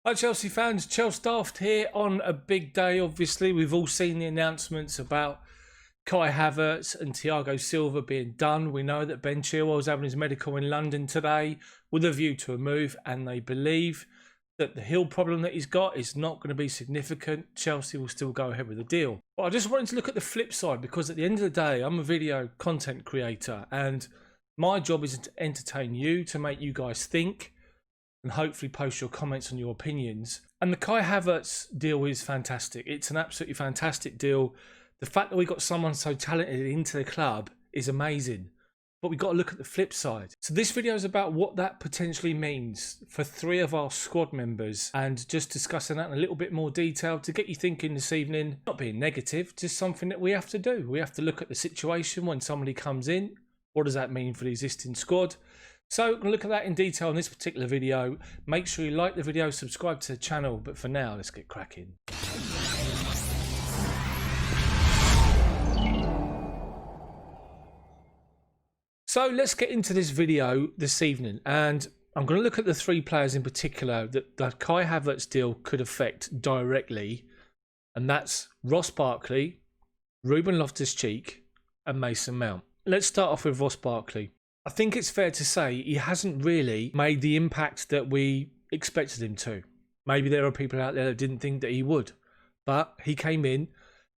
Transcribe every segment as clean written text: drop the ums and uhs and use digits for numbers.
Hi Chelsea fans, Chels Daft here on a big day. Obviously, we've all seen the announcements about Kai Havertz and Thiago Silva being done. We know that Ben Chilwell's having his medical in London today with a view to a move, and they believe that the heel problem that he's got is not going to be significant. Chelsea will still go ahead with the deal. But I just wanted to look at the flip side, because at the end of the day, I'm a video content creator and my job is to entertain you, to make you guys think, and hopefully post your comments on your opinions. And the Kai Havertz deal is fantastic. It's an absolutely fantastic deal. The fact that we got someone so talented into the club is amazing. But we've got to look at the flip side. So this video is about what that potentially means for 3 of our squad members, and just discussing that in a little bit more detail to get you thinking this evening. Not being negative, just something that we have to do. We have to look at the situation when somebody comes in. What does that mean for the existing squad? So we're going to look at that in detail in this particular video. Make sure you like the video, subscribe to the channel, but for now, let's get cracking. So let's get into this video this evening, and I'm going to look at the 3 players in particular that the Kai Havertz deal could affect directly, and that's Ross Barkley, RubenLoftusCheek, and Mason Mount. Let's start off with Ross Barkley. I think it's fair to say he hasn't really made the impact that we expected him to. Maybe there are people out there that didn't think that he would, but he came in,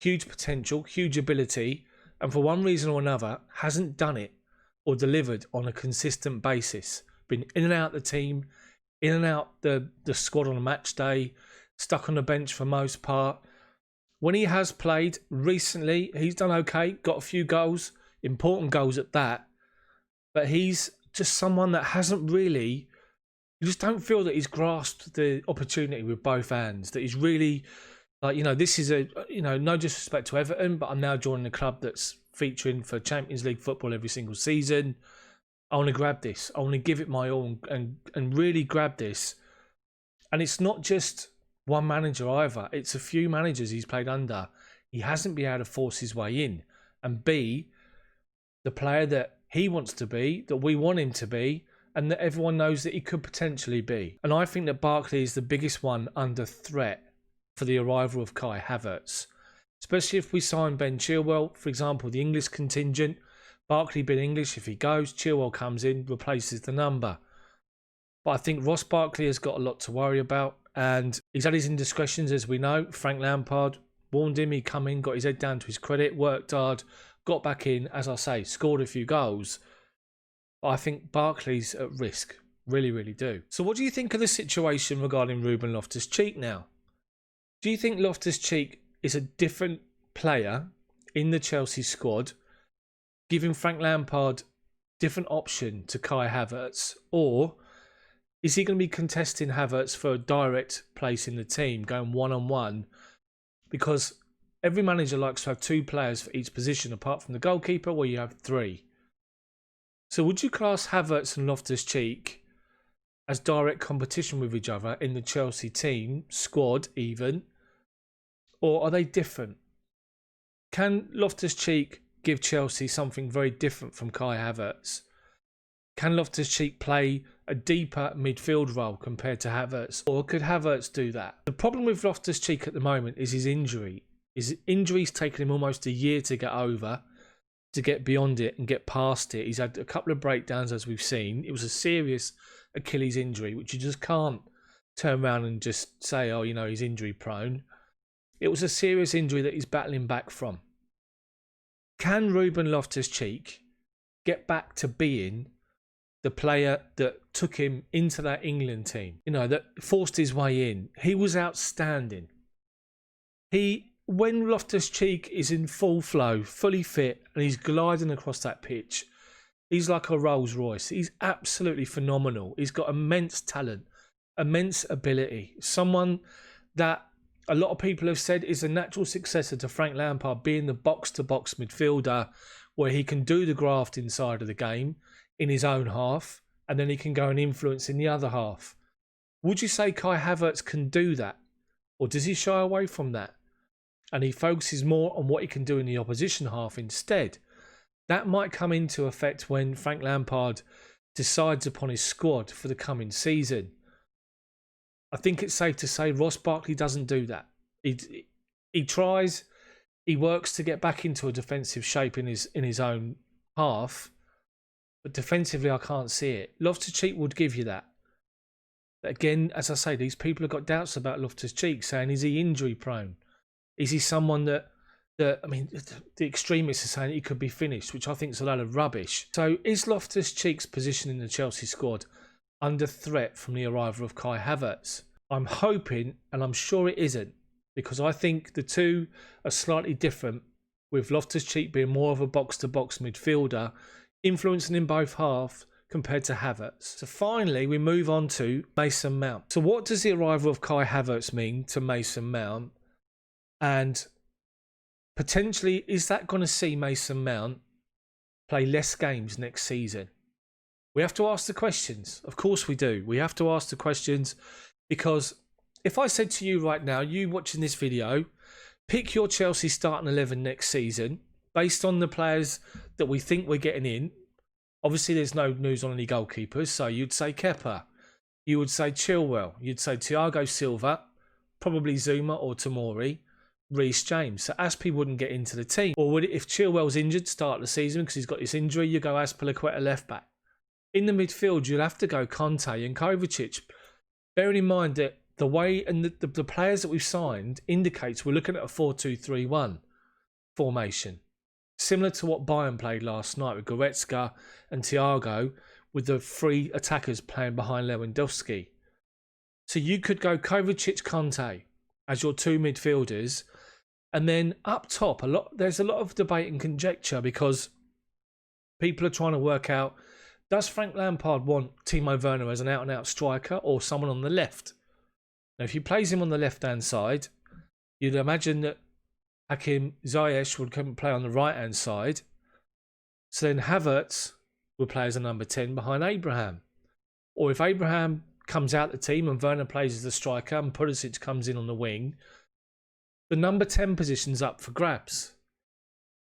huge potential, huge ability, and for one reason or another hasn't done it or delivered on a consistent basis. Been in and out the team, in and out the squad on a match day, stuck on the bench for most part. When he has played recently, he's done okay, got a few goals, important goals at that. But he's just someone that hasn't really, you just don't feel that he's grasped the opportunity with both hands. That he's really, like, this is no disrespect to Everton, but I'm now joining a club that's featuring for Champions League football every single season. I want to grab this. I want to give it my all and really grab this. And it's not just one manager either. It's a few managers he's played under. He hasn't been able to force his way in and be the player that he wants to be, that we want him to be, and that everyone knows that he could potentially be. And I think that Barkley is the biggest one under threat for the arrival of Kai Havertz. Especially if we sign Ben Chilwell, for example, the English contingent. Barkley being English, if he goes, Chilwell comes in, replaces the number. But I think Ross Barkley has got a lot to worry about, and he's had his indiscretions, as we know. Frank Lampard warned him, he'd come in, got his head down to his credit, worked hard, got back in, as I say, scored a few goals. But I think Barkley's at risk. Really, really do. So what do you think of the situation regarding Ruben Loftus-Cheek now? Do you think Loftus-Cheek is a different player in the Chelsea squad, giving Frank Lampard different option to Kai Havertz? Or is he going to be contesting Havertz for a direct place in the team, going one-on-one? Because every manager likes to have 2 players for each position, apart from the goalkeeper, where you have 3. So would you class Havertz and Loftus-Cheek as direct competition with each other in the Chelsea team, squad even? Or are they different? Can Loftus-Cheek give Chelsea something very different from Kai Havertz? Can Loftus-Cheek play a deeper midfield role compared to Havertz? Or could Havertz do that? The problem with Loftus-Cheek at the moment is his injury. His injury's taken him almost a year to get over, to get beyond it and get past it. He's had a couple of breakdowns, as we've seen. It was a serious Achilles injury, which you just can't turn around and just say, oh, he's injury prone. It was a serious injury that he's battling back from. Can Ruben Loftus-Cheek get back to being the player that took him into that England team? That forced his way in. He was outstanding. When Loftus-Cheek is in full flow, fully fit, and he's gliding across that pitch, he's like a Rolls Royce. He's absolutely phenomenal. He's got immense talent, immense ability. Someone that a lot of people have said is a natural successor to Frank Lampard, being the box-to-box midfielder where he can do the graft inside of the game in his own half, and then he can go and influence in the other half. Would you say Kai Havertz can do that? Or does he shy away from that? And he focuses more on what he can do in the opposition half instead? That might come into effect when Frank Lampard decides upon his squad for the coming season. I think it's safe to say Ross Barkley doesn't do that. He tries, he works to get back into a defensive shape in his own half, but defensively I can't see it. Loftus-Cheek would give you that. But again, as I say, these people have got doubts about Loftus-Cheek, saying, is he injury prone? Is he someone that I mean, the extremists are saying he could be finished, which I think is a load of rubbish. So is Loftus-Cheek's position in the Chelsea squad under threat from the arrival of Kai Havertz? I'm hoping, and I'm sure it isn't, because I think the two are slightly different, with Loftus-Cheek being more of a box-to-box midfielder, influencing in both halves compared to Havertz. So finally, we move on to Mason Mount. So what does the arrival of Kai Havertz mean to Mason Mount? And potentially, is that going to see Mason Mount play less games next season? We have to ask the questions. Of course we do. We have to ask the questions, because if I said to you right now, you watching this video, pick your Chelsea starting 11 next season based on the players that we think we're getting in. Obviously, there's no news on any goalkeepers, so you'd say Kepa, you would say Chilwell, you'd say Thiago Silva, probably Zuma or Tomori, Reece James. So Aspi wouldn't get into the team. Or would it, if Chilwell's injured start the season because he's got this injury, you go Azpilicueta left back. In the midfield, you'll have to go Conte and Kovacic. Bearing in mind that the way and the players that we've signed indicates we're looking at a 4-2-3-1 formation. Similar to what Bayern played last night with Goretzka and Thiago, with the three attackers playing behind Lewandowski. So you could go Kovacic, Conte as your two midfielders. And then up top, there's a lot of debate and conjecture, because people are trying to work out, does Frank Lampard want Timo Werner as an out-and-out striker or someone on the left? Now, if he plays him on the left-hand side, you'd imagine that Hakim Ziyech would come and play on the right-hand side. So then Havertz would play as a number 10 behind Abraham. Or if Abraham comes out the team and Werner plays as the striker and Pulisic comes in on the wing, the number 10 position's up for grabs.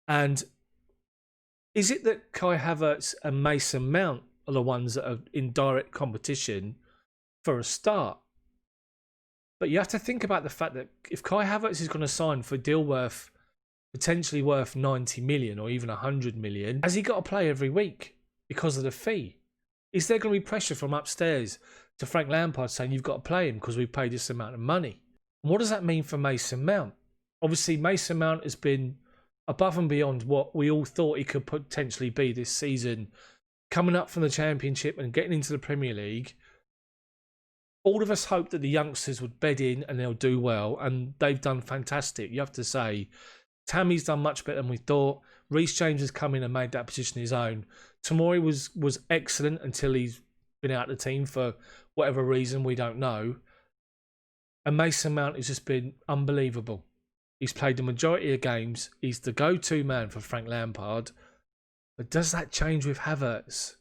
And is it that Kai Havertz and Mason Mount are the ones that are in direct competition for a start? But you have to think about the fact that if Kai Havertz is going to sign for a deal potentially worth 90 million or even 100 million, has he got to play every week because of the fee? Is there going to be pressure from upstairs to Frank Lampard saying you've got to play him because we've paid this amount of money? And what does that mean for Mason Mount? Obviously, Mason Mount has been above and beyond what we all thought he could potentially be this season, coming up from the Championship and getting into the Premier League. All of us hoped that the youngsters would bed in and they'll do well, and they've done fantastic. You have to say, Tammy's done much better than we thought. Reece James has come in and made that position his own. Tomori was excellent until he's been out of the team for whatever reason, we don't know. And Mason Mount has just been unbelievable. He's played the majority of games. He's the go-to man for Frank Lampard. But does that change with Havertz?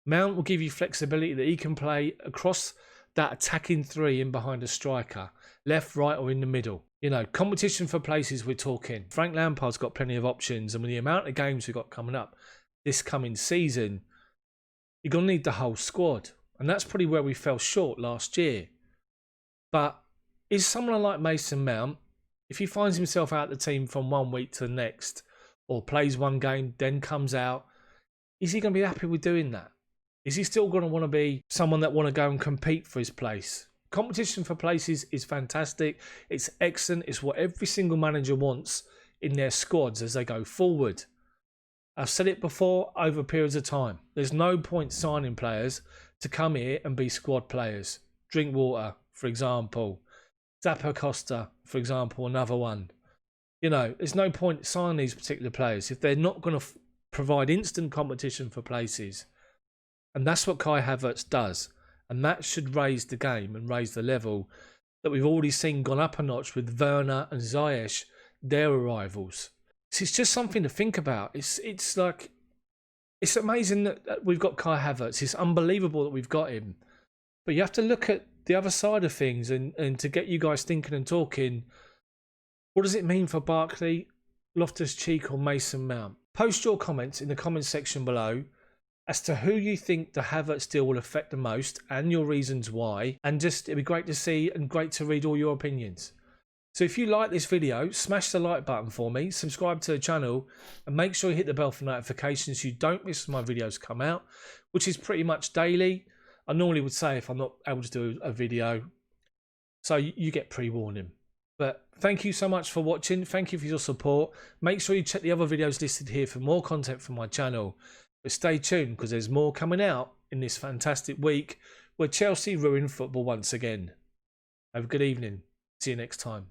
Mount will give you flexibility that he can play across that attacking three in behind a striker, left, right, or in the middle. You know, competition for places we're talking. Frank Lampard's got plenty of options, and with the amount of games we've got coming up this coming season, you're going to need the whole squad. And that's probably where we fell short last year. But is someone like Mason Mount, if he finds himself out of the team from 1 week to the next, or plays one game, then comes out, is he going to be happy with doing that? Is he still going to want to be someone that want to go and compete for his place? Competition for places is fantastic. It's excellent. It's what every single manager wants in their squads as they go forward. I've said it before, over periods of time. There's no point signing players to come here and be squad players. Drinkwater, for example. Zappa Costa, for example, another one. You know, there's no point signing these particular players if they're not going to provide instant competition for places. And that's what Kai Havertz does. And that should raise the game and raise the level that we've already seen gone up a notch with Werner and Ziyech, their arrivals. So it's just something to think about. It's like, it's amazing that we've got Kai Havertz. It's unbelievable that we've got him. But you have to look at the other side of things and to get you guys thinking and talking, what does it mean for Barkley, Loftus-Cheek or Mason Mount? Post your comments in the comments section below. as to who you think the Havertz deal will affect the most and your reasons why. And just, it'd be great to see and great to read all your opinions. So if you like this video, smash the like button for me, subscribe to the channel, and make sure you hit the bell for notifications so you don't miss my videos come out, which is pretty much daily. I normally would say if I'm not able to do a video, so you get pre-warning. But thank you so much for watching. Thank you for your support. Make sure you check the other videos listed here for more content from my channel. But stay tuned because there's more coming out in this fantastic week where Chelsea ruined football once again. Have a good evening. See you next time.